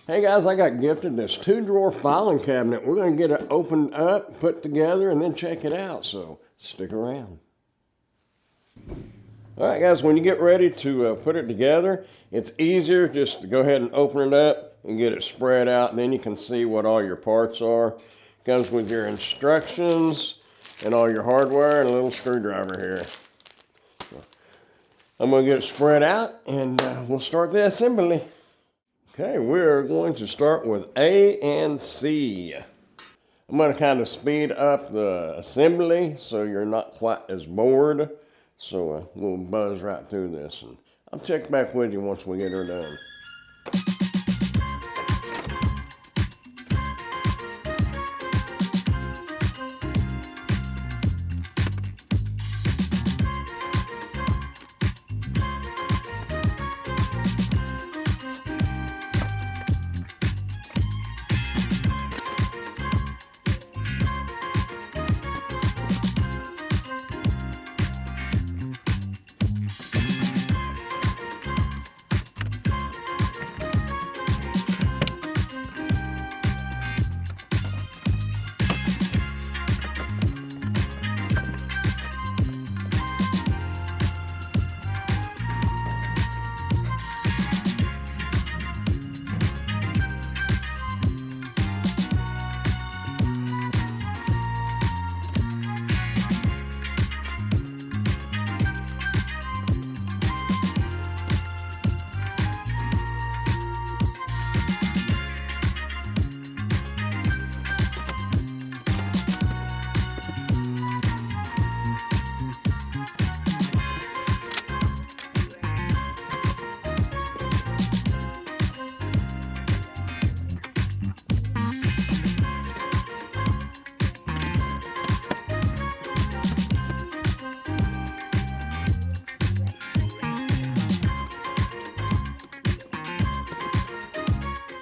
Hey guys, I got gifted this 2-drawer filing cabinet. We're going to get it opened up, put together, and then check it out. So stick around. All right guys, when you get ready to put it together, it's easier just to go ahead and open it up and get it spread out. And then you can see what all your parts are. It comes with your instructions and all your hardware and a little screwdriver here. So I'm going to get it spread out and we'll start the assembly. Okay, we're going to start with A and C. I'm going to kind of speed up the assembly so you're not quite as bored. So we'll buzz right through this, and I'll check back with you once we get her done.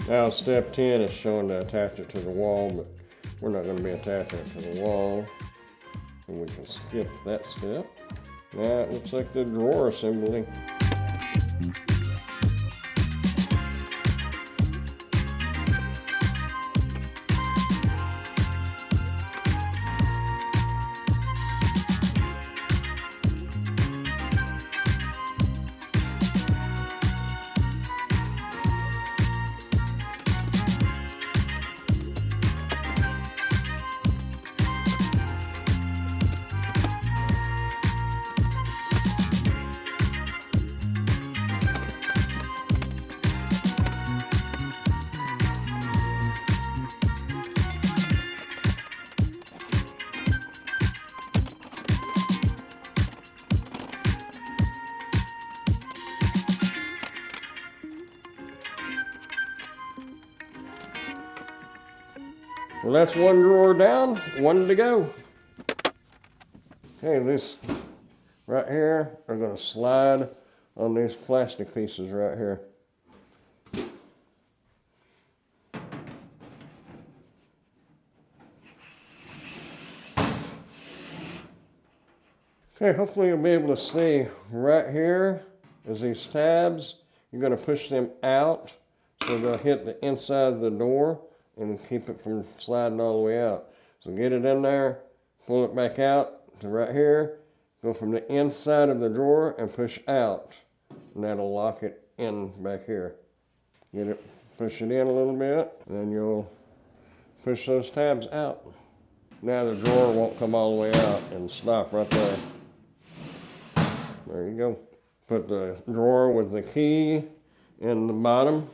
Now step 10 is showing to attach it to the wall, but we're not going to be attaching it to the wall. And we can skip that step. Now it looks like the drawer assembly. Well, that's one drawer down, one to go. Okay, this right here are going to slide on these plastic pieces right here. Okay, hopefully you'll be able to see right here is these tabs. You're going to push them out so they'll hit the inside of the door and keep it from sliding all the way out. So get it in there, pull it back out to right here, go from the inside of the drawer and push out. And that'll lock it in back here. Get it, push it in a little bit, and then you'll push those tabs out. Now the drawer won't come all the way out and stop right there. There you go. Put the drawer with the key in the bottom.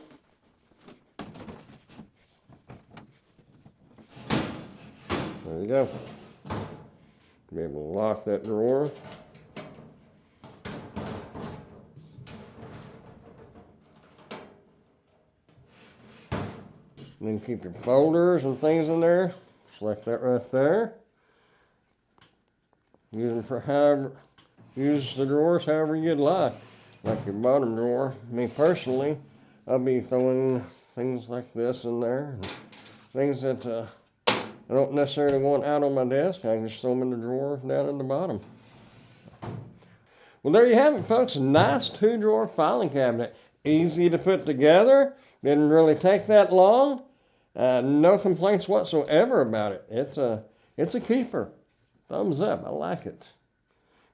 There you go. Be able to lock that drawer. And then keep your folders and things in there. Select that right there. Use the drawers however you'd like. Like your bottom drawer. Me personally, I'll be throwing things like this in there. Things that I don't necessarily want out on my desk. I can just throw them in the drawer down in the bottom. Well, there you have it, folks. A nice 2-drawer filing cabinet. Easy to put together. Didn't really take that long. No complaints whatsoever about it. It's a keeper. Thumbs up. I like it.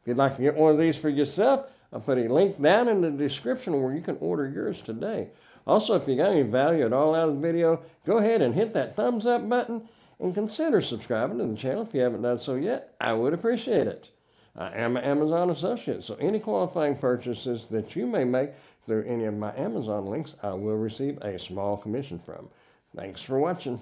If you'd like to get one of these for yourself, I'll put a link down in the description where you can order yours today. Also, if you got any value at all out of the video, go ahead and hit that thumbs up button and consider subscribing to the channel if you haven't done so yet. I would appreciate it. I am an Amazon associate, so any qualifying purchases that you may make through any of my Amazon links, I will receive a small commission from. Thanks for watching.